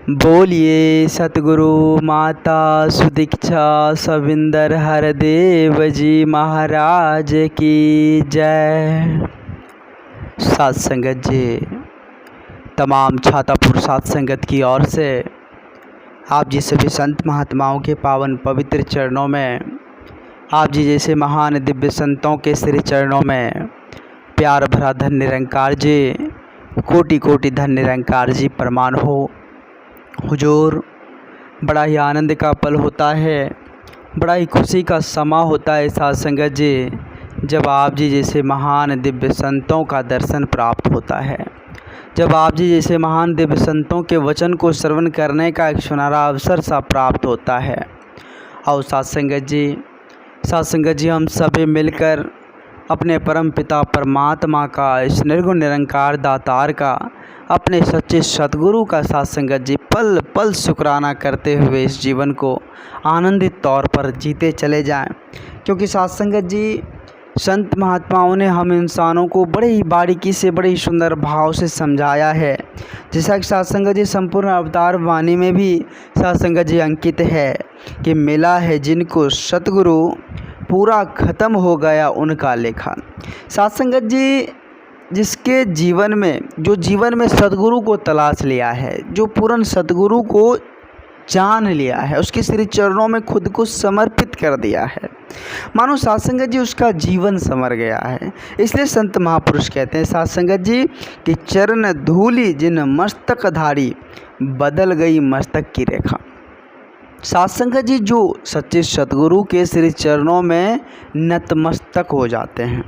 बोलिए सतगुरु माता सुदीक्षा सविंदर हरदेव जी महाराज की जय। सात संगत जी, तमाम छातापुर सात संगत की ओर से आप जी सभी संत महात्माओं के पावन पवित्र चरणों में, आप जी जैसे महान दिव्य संतों के श्री चरणों में प्यार भरा धन निरंकार जी, कोटि कोटि धन निरंकार जी प्रमाण हो। हुजूर, बड़ा ही आनंद का पल होता है, बड़ा ही खुशी का समा होता है साथ संगत जी, जब आप जी जैसे महान दिव्य संतों का दर्शन प्राप्त होता है, जब आप जी जैसे महान दिव्य संतों के वचन को श्रवण करने का एक सुनहरा अवसर सा प्राप्त होता है। और साथ संगत जी हम सभी मिलकर अपने परम पिता परमात्मा का, इस निर्गुण निरंकार दातार का, अपने सच्चे सतगुरु का साथ संगत जी पल पल शुक्राना करते हुए इस जीवन को आनंदित तौर पर जीते चले जाएं। क्योंकि साथ संगत जी संत महात्माओं ने हम इंसानों को बड़े ही बारीकी से, बड़े ही सुंदर भाव से समझाया है। जैसा कि साथ संगत जी संपूर्ण अवतार वाणी में भी साथ संगत जी अंकित है कि मिला है जिनको सतगुरु पूरा ख़त्म हो गया उनका लेखा। साथ संगत जी जिसके जीवन में, जो जीवन में सतगुरु को तलाश लिया है, जो पूर्ण सतगुरु को जान लिया है, उसके श्री चरणों में खुद को समर्पित कर दिया है, मानो साथ संगत जी उसका जीवन संवर गया है। इसलिए संत महापुरुष कहते हैं साथ संगत जी कि चरण धूलि जिन मस्तक धारी, बदल गई मस्तक की रेखा। साथ संगत जी जो सच्चे सतगुरु के श्री चरणों में नतमस्तक हो जाते हैं,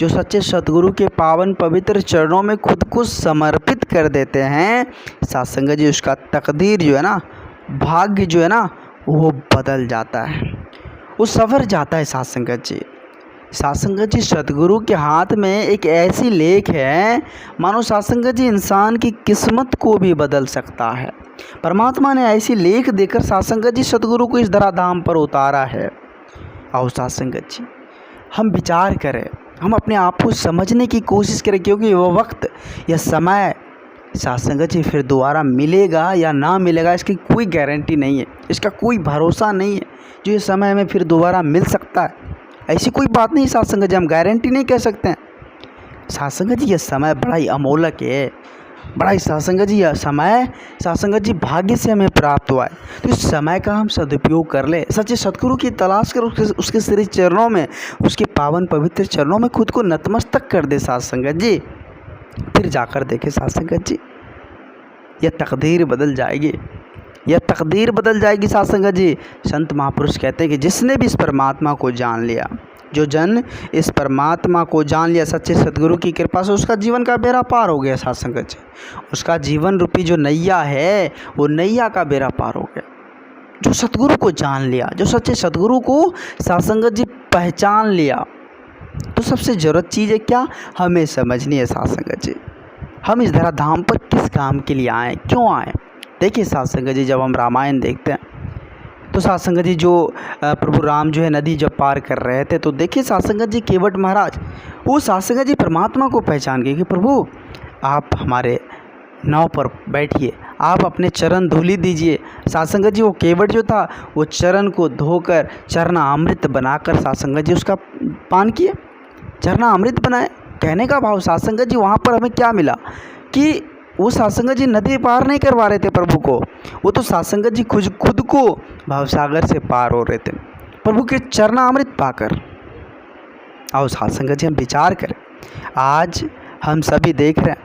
जो सच्चे सतगुरु के पावन पवित्र चरणों में खुद को समर्पित कर देते हैं, साथ संगत जी उसका तकदीर जो है ना, भाग्य जो है ना, वो बदल जाता है, वो संवर जाता है। साथ संगत जी सतगुरु के हाथ में एक ऐसी लेख है, मानो साथ संगत जी इंसान की किस्मत को भी बदल सकता है। परमात्मा ने ऐसी लेख देकर साथ संगत जी सतगुरु को इस धराधाम पर उतारा है। और साथ संगत जी हम विचार करें, हम अपने आप को समझने की कोशिश करें, क्योंकि वह वक्त या समय साथ संगत जी फिर दोबारा मिलेगा या ना मिलेगा इसकी कोई गारंटी नहीं है, इसका कोई भरोसा नहीं है जो ये समय हमें फिर दोबारा मिल सकता है। ऐसी कोई बात नहीं साथ संगत जी, हम गारंटी नहीं कह सकते हैं। साथ संगत जी ये समय बड़ा ही अमोलक है, बड़ा ही साथ संगत जी यह समय साथ संगत जी भाग्य से हमें प्राप्त हुआ है। तो इस समय का हम सदुपयोग कर ले, सच्चे सतगुरु की तलाश कर उसके श्री चरणों में, उसके पावन पवित्र चरणों में खुद को नतमस्तक कर दे साथ संगत जी। फिर जाकर देखे साथ संगत जी, यह तकदीर बदल जाएगी, यह तकदीर बदल जाएगी। साथ संगत जी संत महापुरुष कहते हैं कि जिसने भी इस परमात्मा को जान लिया, जो जन इस परमात्मा को जान लिया सच्चे सतगुरु की कृपा से, उसका जीवन का बेड़ा पार हो गया। साथ संगत जी उसका जीवन रूपी जो नैया है, वो नैया का बेड़ा पार हो गया। जो सतगुरु को जान लिया, जो सच्चे सतगुरु को साथ संगत जी पहचान लिया, तो सबसे ज़रूरत चीज़ है क्या, हमें समझनी है साथ संगत जी, हम इस धराधाम पर किस काम के लिए आए, क्यों आए। देखिए साथ संगत जी जब हम रामायण देखते हैं तो साथ संगत जी जो प्रभु राम जो है नदी जब पार कर रहे थे, तो देखिए साथ संगत जी केवट महाराज वो साथ संगत जी परमात्मा को पहचान गए कि प्रभु आप हमारे नाव पर बैठिए, आप अपने चरण धूलि दीजिए। साथ संगत जी वो केवट जो था वो चरण को धोकर चरना अमृत बनाकर साथ संगत जी उसका पान किए, चरना अमृत बनाए। कहने का भाव साथ संगत जी वहाँ पर हमें क्या मिला कि वो साथ संगत जी नदी पार नहीं करवा रहे थे प्रभु को, वो तो साथ संगत जी खुद को भवसागर से पार हो रहे थे प्रभु के चरणामृत पाकर। और साथ संगत जी हम विचार करें, आज हम सभी देख रहे हैं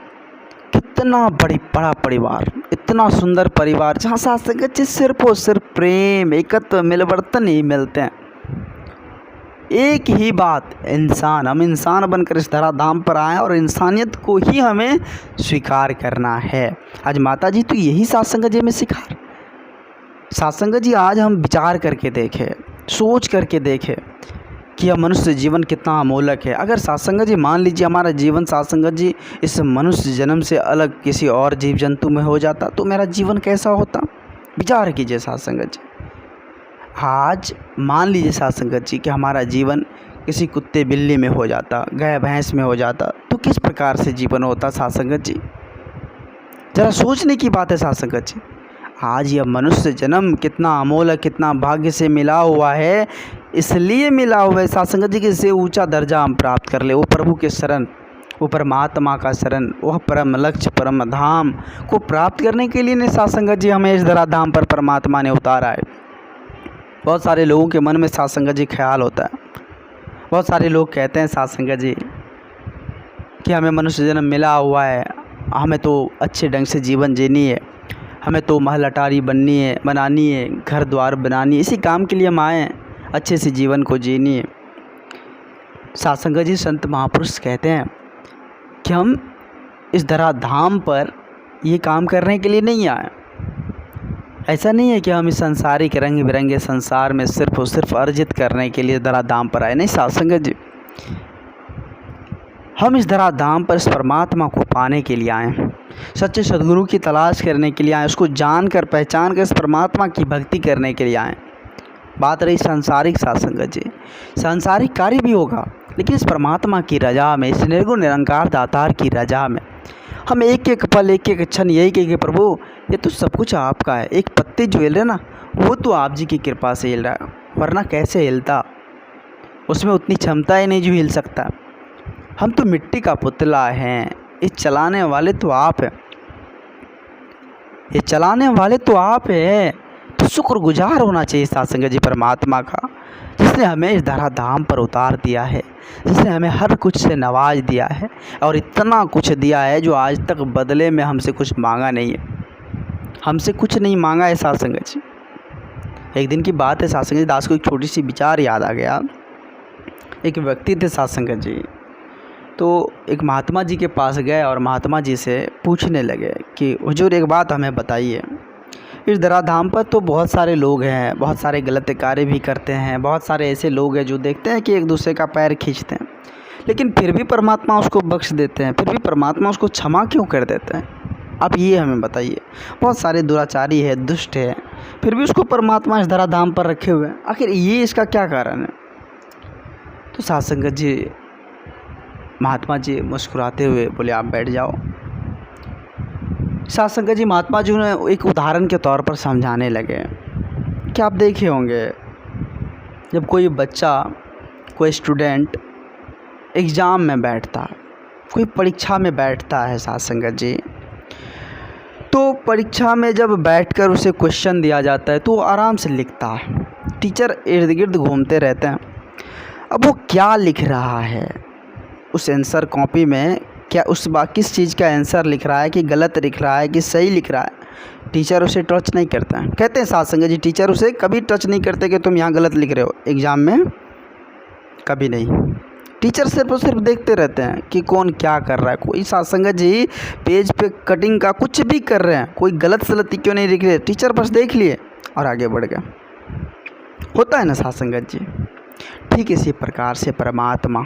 कितना बड़ा परिवार, इतना सुंदर परिवार, जहाँ साथ संगत जी सिर्फ और सिर्फ प्रेम, एकत्व, मिलवर्तन ही मिलते हैं। एक ही बात, इंसान, हम इंसान बनकर इस धराधाम पर आए और इंसानियत को ही हमें स्वीकार करना है। आज माता जी तो यही साथ संगत जी में सिखा। साथ संगत जी आज हम विचार करके देखें, सोच करके देखें कि यह मनुष्य जीवन कितना अमोलक है। अगर साथ संगत जी मान लीजिए हमारा जीवन साथ संगत जी इस मनुष्य जन्म से अलग किसी और जीव जंतु में हो जाता, तो मेरा जीवन कैसा होता। विचार कीजिए साथ संगत जी। आज मान लीजिए साथ संगत जी कि हमारा जीवन किसी कुत्ते बिल्ली में हो जाता, गाय भैंस में हो जाता, तो किस प्रकार से जीवन होता साथ संगत जी। ज़रा सोचने की बात है साथ संगत जी। आज यह मनुष्य जन्म कितना अमोल है, कितना भाग्य से मिला हुआ है, इसलिए मिला हुआ है साथ संगत जी कि इससे ऊंचा दर्जा हम प्राप्त कर ले। वो प्रभु के शरण, वो परमात्मा का शरण, वह परम लक्ष्य परम धाम को प्राप्त करने के लिए ने साथ संगत जी हमें इस धराधाम पर परमात्मा ने उतारा है। बहुत सारे लोगों के मन में साथ संगत जी ख्याल होता है, बहुत सारे लोग कहते हैं साथ संगत जी कि हमें मनुष्य जन्म मिला हुआ है, हमें तो अच्छे ढंग से जीवन जीनी है, हमें तो महल अटारी बनानी है, घर द्वार बनानी है, इसी काम के लिए हम आए हैं, अच्छे से जीवन को जीनी है। साथ संगत जी संत महापुरुष कहते हैं कि हम इस धराधाम पर ये काम करने के लिए नहीं आए। ऐसा नहीं है कि हम इस संसारिक रंग बिरंगे संसार में सिर्फ और सिर्फ अर्जित करने के लिए धराधाम पर आए, नहीं साथ संगत जी, हम इस धराधाम पर इस परमात्मा को पाने के लिए आए हैं, सच्चे सद्गुरु की तलाश करने के लिए आए, उसको जानकर पहचान कर इस परमात्मा की भक्ति करने के लिए आए। बात रही सांसारिक साथ संगत जी, सांसारिक कार्य भी होगा, लेकिन इस परमात्मा की रजा में, इस निर्गुण निरंकार दातार की रजा में हम एक एक पल एक एक क्षण यही कहेंगे प्रभु ये तो सब कुछ आपका है। एक पत्ते जो हिल रहे ना वो तो आप जी की कृपा से हिल रहा है, वरना कैसे हिलता, उसमें उतनी क्षमता ही नहीं जो हिल सकता। हम तो मिट्टी का पुतला हैं, ये चलाने वाले तो आप हैं, ये चलाने वाले तो आप हैं। तो शुक्रगुजार होना चाहिए साथ संगत जी परमात्मा का, जिसने हमें इस धराधाम पर उतार दिया है, जिसने हमें हर कुछ से नवाज दिया है और इतना कुछ दिया है जो आज तक बदले में हमसे कुछ मांगा नहीं है, हमसे कुछ नहीं मांगा है साथ संगत जी। एक दिन की बात है साथ संगत जी, दास को एक छोटी सी विचार याद आ गया। एक व्यक्ति थे साथ संगत जी, तो एक महात्मा जी के पास गए और महात्मा जी से पूछने लगे कि हुजूर एक बात हमें बताइए, इस धराधाम पर तो बहुत सारे लोग हैं, बहुत सारे गलत कार्य भी करते हैं, बहुत सारे ऐसे लोग हैं जो देखते हैं कि एक दूसरे का पैर खींचते हैं, लेकिन फिर भी परमात्मा उसको बख्श देते हैं, फिर भी परमात्मा उसको क्षमा क्यों कर देते हैं? आप ये हमें बताइए। बहुत सारे दुराचारी है, दुष्ट है, फिर भी उसको परमात्मा इस धराधाम पर रखे हुए हैं, आखिर ये इसका क्या कारण है? तो साथ संगत जी महात्मा जी मुस्कुराते हुए बोले आप बैठ जाओ। साथ संगत जी महात्मा जी ने एक उदाहरण के तौर पर समझाने लगे कि आप देखे होंगे जब कोई बच्चा, कोई स्टूडेंट एग्ज़ाम में बैठता है, कोई परीक्षा में बैठता है साथ संगत जी, तो परीक्षा में जब बैठकर उसे क्वेश्चन दिया जाता है तो वो आराम से लिखता है, टीचर इर्द गिर्द घूमते रहते हैं। अब वो क्या लिख रहा है उस आंसर कॉपी में, क्या उस किस चीज़ का आंसर लिख रहा है, कि गलत लिख रहा है कि सही लिख रहा है, टीचर उसे टच नहीं करता है। कहते हैं साथ संगत जी टीचर उसे कभी टच नहीं करते कि तुम यहाँ गलत लिख रहे हो एग्ज़ाम में, कभी नहीं। टीचर सिर्फ और सिर्फ देखते रहते हैं कि कौन क्या कर रहा है। कोई साथ संगत जी पेज पे कटिंग का कुछ भी कर रहे हैं, कोई गलत सलती क्यों नहीं लिख रहे, टीचर बस देख लिए और आगे बढ़ गया। होता है ना साथ संगत जी। ठीक इसी प्रकार से परमात्मा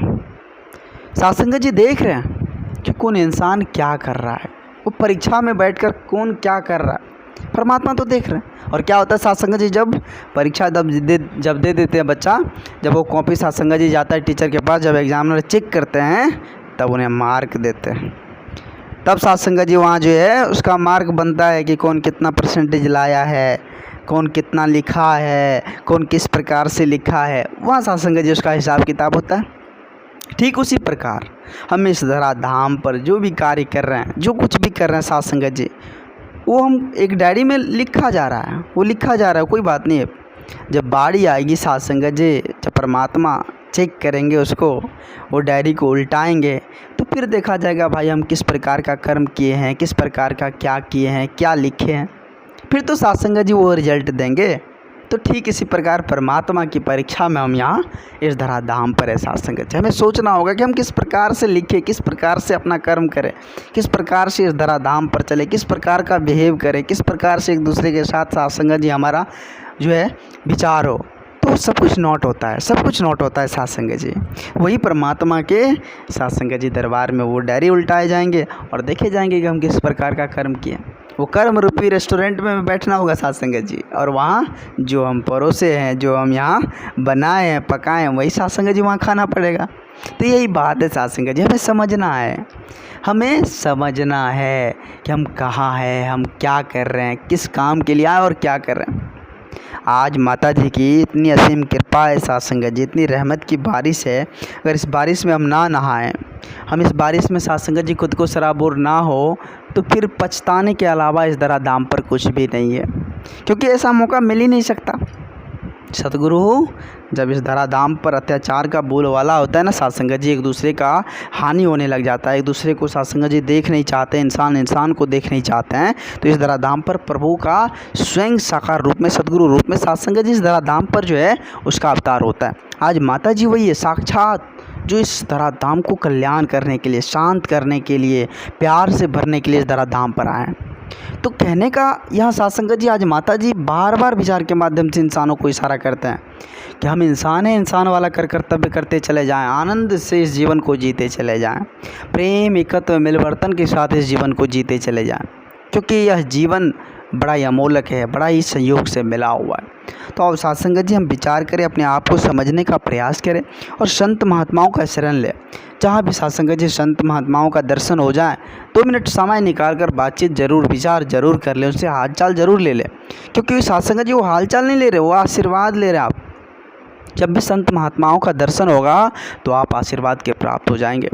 साथ संगत जी देख रहे हैं कि कौन इंसान क्या कर रहा है, वो परीक्षा में बैठकर कौन क्या कर रहा है, परमात्मा तो देख रहे हैं। और क्या होता है साथ संगत जी, जब परीक्षा जब दे देते हैं बच्चा, जब वो कॉपी साथ संगत जी जाता है टीचर के पास, जब एग्जामिनर चेक करते हैं तब उन्हें मार्क देते हैं। तब साथ संगत जी वहाँ जो है उसका मार्क बनता है कि कौन कितना परसेंटेज लाया है, कौन कितना लिखा है, कौन किस प्रकार से लिखा है, वहाँ साथ संगत जी उसका हिसाब किताब होता है। ठीक उसी प्रकार हम इस धराधाम पर जो भी कार्य कर रहे हैं, जो कुछ भी कर रहे हैं साथ संगत जी, वो हम एक डायरी में लिखा जा रहा है, वो लिखा जा रहा है, कोई बात नहीं है। जब बारी आएगी साथ संगत जी, जब परमात्मा चेक करेंगे उसको, वो डायरी को उल्टाएंगे, तो फिर देखा जाएगा भाई हम किस प्रकार का कर्म किए हैं, किस प्रकार का क्या किए हैं, क्या लिखे हैं, फिर तो साथ संगत जी वो रिजल्ट देंगे। तो ठीक इसी प्रकार परमात्मा की परीक्षा में हम यहाँ इस धराधाम पर है साथ संगत जी। हमें सोचना होगा कि हम किस प्रकार से लिखें, किस प्रकार से अपना कर्म करें, किस प्रकार से इस धराधाम पर चले, किस प्रकार का बिहेव करें, किस प्रकार से एक दूसरे के साथ संगत जी हमारा जो है विचार हो। तो सब कुछ नोट होता है, सब कुछ नोट होता है साथ संगत जी। वही परमात्मा के साथ संगत जी दरबार में वो डायरी उल्टाए जाएंगे और देखे जाएंगे कि हम किस प्रकार का कर्म किए। वो कर्म रूपी रेस्टोरेंट में बैठना होगा साथ संगत जी, और वहाँ जो हम परोसे हैं, जो हम यहाँ बनाए हैं, पकाए हैं, वही साथ संगत जी वहाँ खाना पड़ेगा। तो यही बात है साथ संगत जी, हमें समझना है, हमें समझना है कि हम कहाँ हैं, हम क्या कर रहे हैं, किस काम के लिए आए और क्या कर रहे हैं। आज माता जी की इतनी असीम कृपा है, साथ संगत जी, इतनी रहमत की बारिश है। अगर इस बारिश में हम ना नहाएं, हम इस बारिश में साथ संगत जी खुद को सराबोर ना हो, तो फिर पछताने के अलावा इस दरा दाम पर कुछ भी नहीं है, क्योंकि ऐसा मौका मिल ही नहीं सकता। सतगुरु जब इस धरा धाम पर अत्याचार का बोलबाला होता है ना साथ संगत जी, एक दूसरे का हानि होने लग जाता है, एक दूसरे को साथ संगत जी देख नहीं चाहते, इंसान को देख नहीं चाहते हैं, तो इस धरा धाम पर प्रभु का स्वयं साकार रूप में, सतगुरु रूप में साथ संगत जी इस धरा धाम पर जो है उसका अवतार होता है। आज माता जी वही है साक्षात, जो इस धरा धाम को कल्याण करने के लिए, शांत करने के लिए, प्यार से भरने के लिए इस धरा धाम पर आए। तो कहने का यह साथ संगत जी, आज माता जी बार बार विचार के माध्यम से इंसानों को इशारा करते हैं कि हम इंसान हैं, इंसान वाला कर्तव्य करते चले जाएं, आनंद से इस जीवन को जीते चले जाएं, प्रेम एकत्व मिलवर्तन के साथ इस जीवन को जीते चले जाएं, क्योंकि यह जीवन बड़ा ही अमोलक है, बड़ा ही संयोग से मिला हुआ है। तो अब साथ संगत जी हम विचार करें, अपने आप को समझने का प्रयास करें और संत महात्माओं का शरण लें। जहाँ भी साथ संगत जी संत महात्माओं का दर्शन हो जाए, 2 मिनट समय निकाल कर बातचीत जरूर, विचार जरूर कर लें, उससे हालचाल जरूर ले लें, क्योंकि साथ संगत जी वो हालचाल नहीं ले रहे, वो आशीर्वाद ले रहे हैं। आप जब भी संत महात्माओं का दर्शन होगा तो आप आशीर्वाद के प्राप्त हो जाएंगे,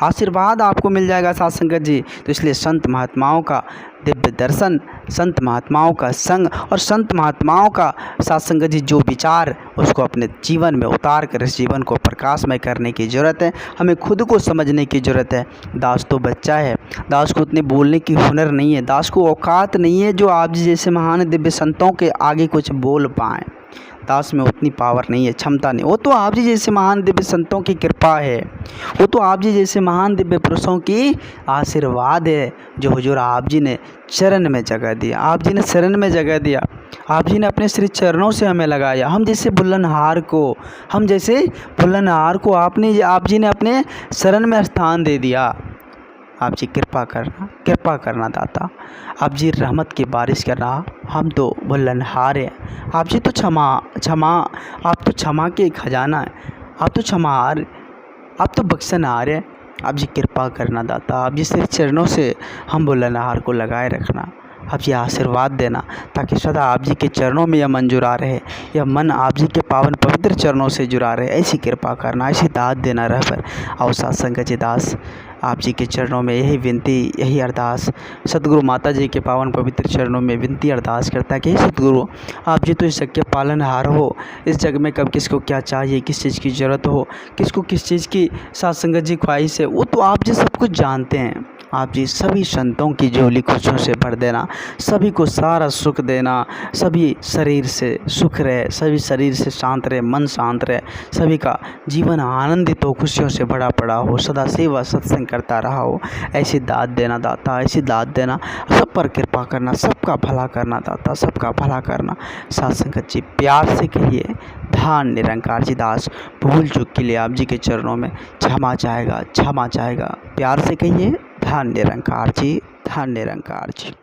आशीर्वाद आपको मिल जाएगा साथ संगत जी। तो इसलिए संत महात्माओं का दिव्य दर्शन, संत महात्माओं का संग और संत महात्माओं का साथ संगत जी जो विचार, उसको अपने जीवन में उतार कर इस जीवन को प्रकाशमय करने की ज़रूरत है। हमें खुद को समझने की ज़रूरत है। दास तो बच्चा है, दास को उतने बोलने की हुनर नहीं है, दास को औकात नहीं है जो आप जी जैसे महान दिव्य संतों के आगे कुछ बोल पाएँ। दास में उतनी पावर नहीं है, क्षमता नहीं। वो तो आप जी जैसे महान दिव्य संतों की कृपा है, वो तो आप जी जैसे महान दिव्य पुरुषों की आशीर्वाद है, जो हुजूर आप जी ने चरण में जगह दिया, आप जी ने शरण में जगह दिया, आप जी ने अपने श्री चरणों से हमें लगाया। हम जैसे बुल्लनहार को, आप जी ने अपने शरण में स्थान दे दिया। आप जी कृपा करना दाता, आप जी रहमत की बारिश करना। हम तो बुल्लनहार हैं, आप जी तो क्षमा, आप तो क्षमा के खजाना है, आप तो क्षमाहार, आप तो बख्शनहार है। आप जी कृपा करना दाता, आप जी सिर्फ चरणों से हम बुल्लनहार को लगाए रखना, आप जी आशीर्वाद देना, ताकि सदा आप जी के चरणों में यह मन जुड़ा रहे, यह मन आप जी के पावन पवित्र चरणों से जुड़ा रहे। ऐसी कृपा करना, ऐसी दात देना रह पर। और साथ संगत जी दास आप जी के चरणों में यही विनती, यही अरदास, सतगुरु माता जी के पावन पवित्र चरणों में विनती अरदास करता है कि सतगुरु आप जी तो इस जग के पालनहार हो। इस जग में कब किसको क्या चाहिए, किस चीज़ की ज़रूरत हो, किसको किस चीज़ की साथ संगत जी ख्वाहिश है, वो तो आप जी सब कुछ जानते हैं। आप जी सभी संतों की झोली खुशियों से भर देना, सभी को सारा सुख देना, सभी शरीर से सुख रहे, सभी शरीर से शांत रहे, मन शांत रहे, सभी का जीवन आनंदित हो, खुशियों से भरा पड़ा हो, सदा सेवा सत्संग करता रहा हो। ऐसी दात देना दाता, ऐसी दात देना, सब पर कृपा करना, सबका भला करना दाता, सबका भला करना। साथ संगत जी प्यार से कहिए, धान निरंकार जी दास भूल चूक के लिए आप जी के चरणों में क्षमा चाहेगा। प्यार से कहिए, धान निरंकार जी, धान निरंकार जी।